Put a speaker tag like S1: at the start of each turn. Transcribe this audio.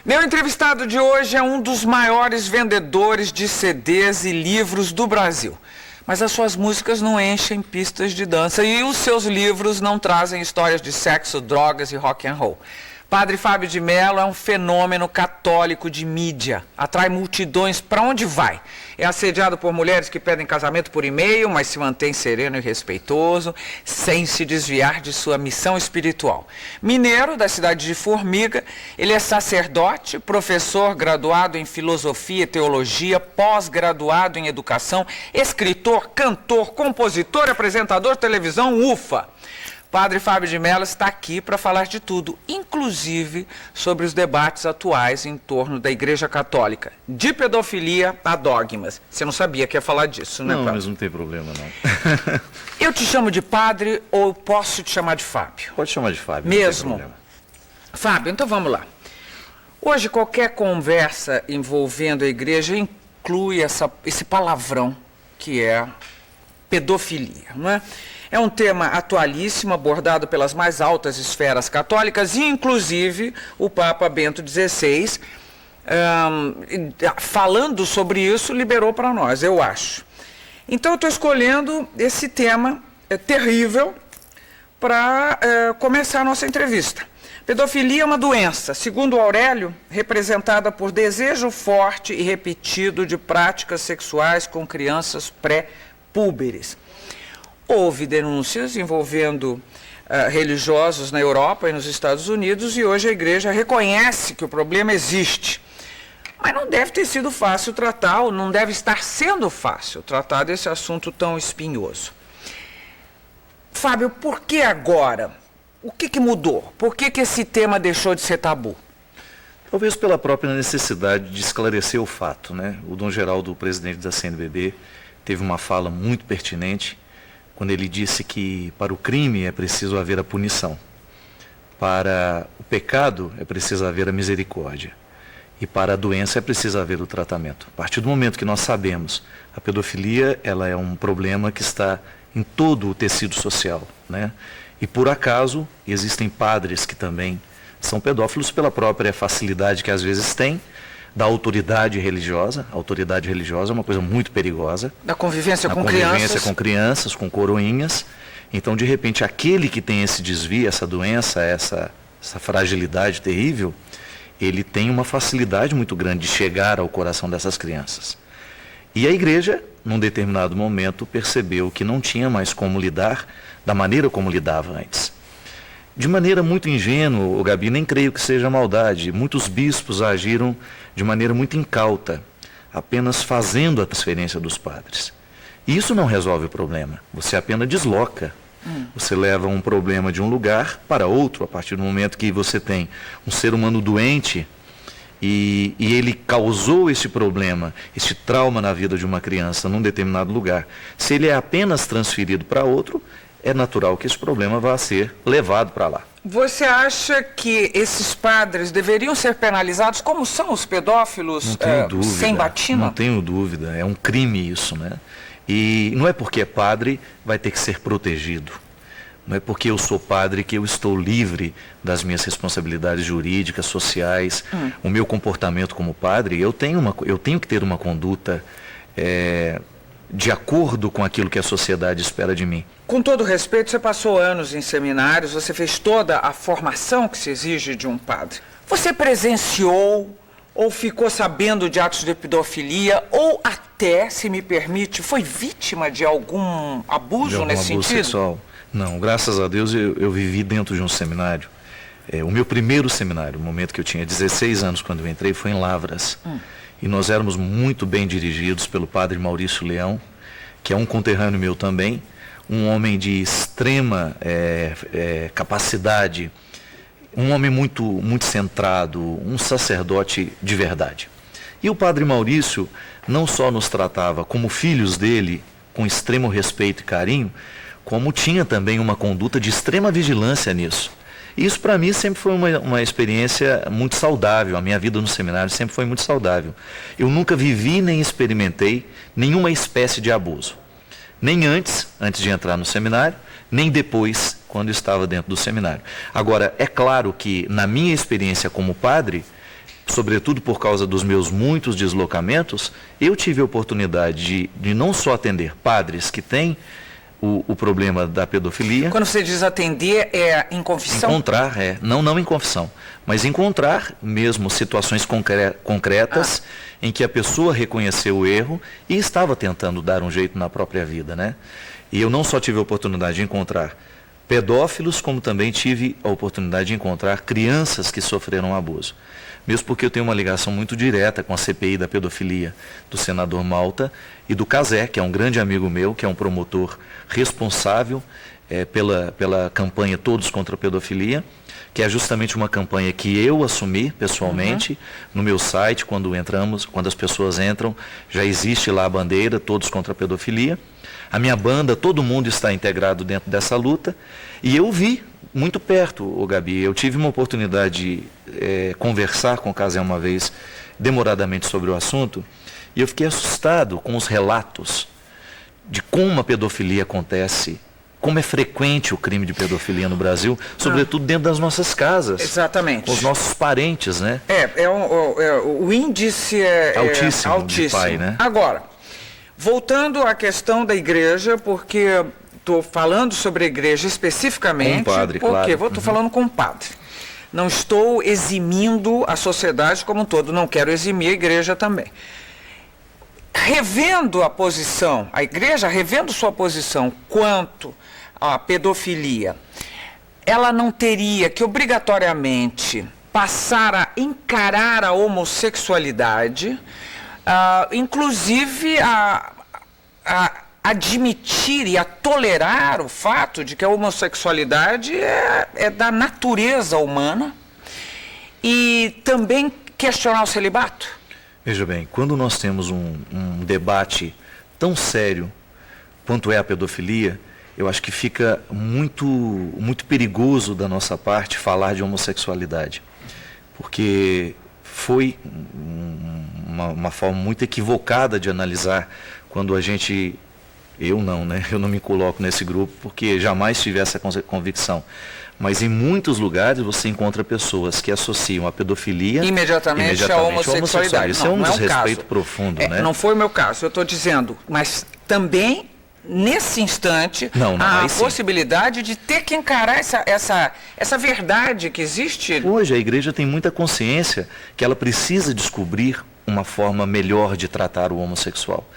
S1: Meu entrevistado de hoje é um dos maiores vendedores de CDs e livros do Brasil. Mas as suas músicas não enchem pistas de dança e os seus livros não trazem histórias de sexo, drogas e rock and roll. Padre Fábio de Mello é um fenômeno católico de mídia. Atrai multidões para onde vai. É assediado por mulheres que pedem casamento por e-mail, mas se mantém sereno e respeitoso, sem se desviar de sua missão espiritual. Mineiro, da cidade de Formiga, ele é sacerdote, professor graduado em filosofia e teologia, pós-graduado em educação, escritor, cantor, compositor, apresentador de televisão, ufa! Padre Fábio de Mello está aqui para falar de tudo, inclusive sobre os debates atuais em torno da Igreja Católica, de pedofilia a dogmas. Você não sabia que ia falar disso, né,
S2: Não,
S1: Padre?
S2: mas não tem problema, não.
S1: Eu te chamo de Padre ou posso te chamar de Fábio?
S2: Pode chamar de Fábio.
S1: Mesmo?
S2: Não tem problema.
S1: Fábio, então vamos lá. Hoje, qualquer conversa envolvendo a Igreja inclui esse palavrão que é pedofilia, não é? É um tema atualíssimo, abordado pelas mais altas esferas católicas, e inclusive o Papa Bento XVI, falando sobre isso, liberou para nós, eu acho. Então eu estou escolhendo esse tema terrível para começar a nossa entrevista. Pedofilia é uma doença, segundo Aurélio, representada por desejo forte e repetido de práticas sexuais com crianças pré-púberes. Houve denúncias envolvendo religiosos na Europa e nos Estados Unidos e hoje a Igreja reconhece que o problema existe. Mas não deve ter sido fácil tratar, ou não deve estar sendo fácil tratar desse assunto tão espinhoso. Fábio, por que agora? O que mudou? Por que esse tema deixou de ser tabu?
S2: Talvez pela própria necessidade de esclarecer o fato, né? O Dom Geraldo, o presidente da CNBB, teve uma fala muito pertinente quando ele disse que para o crime é preciso haver a punição, para o pecado é preciso haver a misericórdia e para a doença é preciso haver o tratamento. A partir do momento que nós sabemos, a pedofilia ela é um problema que está em todo o tecido social, né? E por acaso existem padres que também são pedófilos pela própria facilidade que às vezes têm da autoridade religiosa. A autoridade religiosa é uma coisa muito perigosa.
S1: Da convivência com crianças.
S2: Da convivência com crianças, com coroinhas. Então, de repente, aquele que tem esse desvio, essa doença, essa fragilidade terrível, ele tem uma facilidade muito grande de chegar ao coração dessas crianças. E a Igreja, num determinado momento, percebeu que não tinha mais como lidar da maneira como lidava antes. De maneira muito ingênua, Gabi, nem creio que seja maldade. Muitos bispos agiram de maneira muito incauta, apenas fazendo a transferência dos padres. E isso não resolve o problema, você apenas desloca. Você leva um problema de um lugar para outro, a partir do momento que você tem um ser humano doente e ele causou esse problema, esse trauma na vida de uma criança num determinado lugar. Se ele é apenas transferido para outro, é natural que esse problema vá ser levado para lá.
S1: Você acha que esses padres deveriam ser penalizados como são os pedófilos?
S2: Não tenho dúvida,
S1: sem batina?
S2: Não tenho dúvida, é um crime isso, né? E não é porque é padre vai ter que ser protegido. Não é porque eu sou padre que eu estou livre das minhas responsabilidades jurídicas, sociais, o meu comportamento como padre. Eu tenho que ter uma conduta de acordo com aquilo que a sociedade espera de mim.
S1: Com todo respeito, você passou anos em seminários, você fez toda a formação que se exige de um padre. Você presenciou ou ficou sabendo de atos de pedofilia ou até, se me permite, foi vítima de algum abuso nesse sentido?
S2: Sexual? Não, graças a Deus eu vivi dentro de um seminário. O meu primeiro seminário, no momento que eu tinha 16 anos quando eu entrei, foi em Lavras. E nós éramos muito bem dirigidos pelo padre Maurício Leão, que é um conterrâneo meu também, um homem de extrema capacidade, um homem muito, muito centrado, um sacerdote de verdade. E o padre Maurício não só nos tratava como filhos dele, com extremo respeito e carinho, como tinha também uma conduta de extrema vigilância nisso. Isso para mim sempre foi uma experiência muito saudável, a minha vida no seminário sempre foi muito saudável. Eu nunca vivi nem experimentei nenhuma espécie de abuso. Nem antes de entrar no seminário, nem depois, quando estava dentro do seminário. Agora, é claro que na minha experiência como padre, sobretudo por causa dos meus muitos deslocamentos, eu tive a oportunidade de não só atender padres que têm o problema da pedofilia.
S1: Quando você diz atender, é em confissão?
S2: Encontrar, não em confissão, mas encontrar mesmo situações concretas em que a pessoa reconheceu o erro e estava tentando dar um jeito na própria vida, né? E eu não só tive a oportunidade de encontrar pedófilos, como também tive a oportunidade de encontrar crianças que sofreram abuso. Mesmo porque eu tenho uma ligação muito direta com a CPI da pedofilia do senador Malta e do Cazé, que é um grande amigo meu, que é um promotor responsável pela campanha Todos contra a Pedofilia, que é justamente uma campanha que eu assumi pessoalmente no meu site. Quando as pessoas entram, já existe lá a bandeira Todos contra a Pedofilia. A minha banda, todo mundo está integrado dentro dessa luta, e eu vi muito perto, Gabi. Eu tive uma oportunidade de conversar com o Cazé uma vez, demoradamente, sobre o assunto, e eu fiquei assustado com os relatos de como a pedofilia acontece, como é frequente o crime de pedofilia no Brasil, sobretudo dentro das nossas casas.
S1: Exatamente.
S2: Com os nossos parentes, né?
S1: O índice é altíssimo.
S2: De pai, né?
S1: Agora, voltando à questão da igreja, porque estou falando sobre a igreja especificamente.
S2: Com o padre,
S1: porque
S2: claro.
S1: Estou falando com o padre. Não estou eximindo a sociedade como um todo, não quero eximir a igreja também. Revendo a posição, a igreja revendo sua posição quanto à pedofilia, ela não teria que obrigatoriamente passar a encarar a homossexualidade, inclusive a admitir e a tolerar o fato de que a homossexualidade é da natureza humana, e também questionar o celibato?
S2: Veja bem, quando nós temos um debate tão sério quanto é a pedofilia, eu acho que fica muito perigoso da nossa parte falar de homossexualidade, porque foi uma forma muito equivocada de analisar quando a gente... Eu não me coloco nesse grupo porque jamais tive essa convicção. Mas em muitos lugares você encontra pessoas que associam a pedofilia
S1: imediatamente à homossexualidade.
S2: Isso é um desrespeito profundo, né?
S1: Não foi o meu caso, eu estou dizendo, mas também nesse instante há a possibilidade de ter que encarar essa verdade que existe.
S2: Hoje a igreja tem muita consciência que ela precisa descobrir uma forma melhor de tratar o homossexual.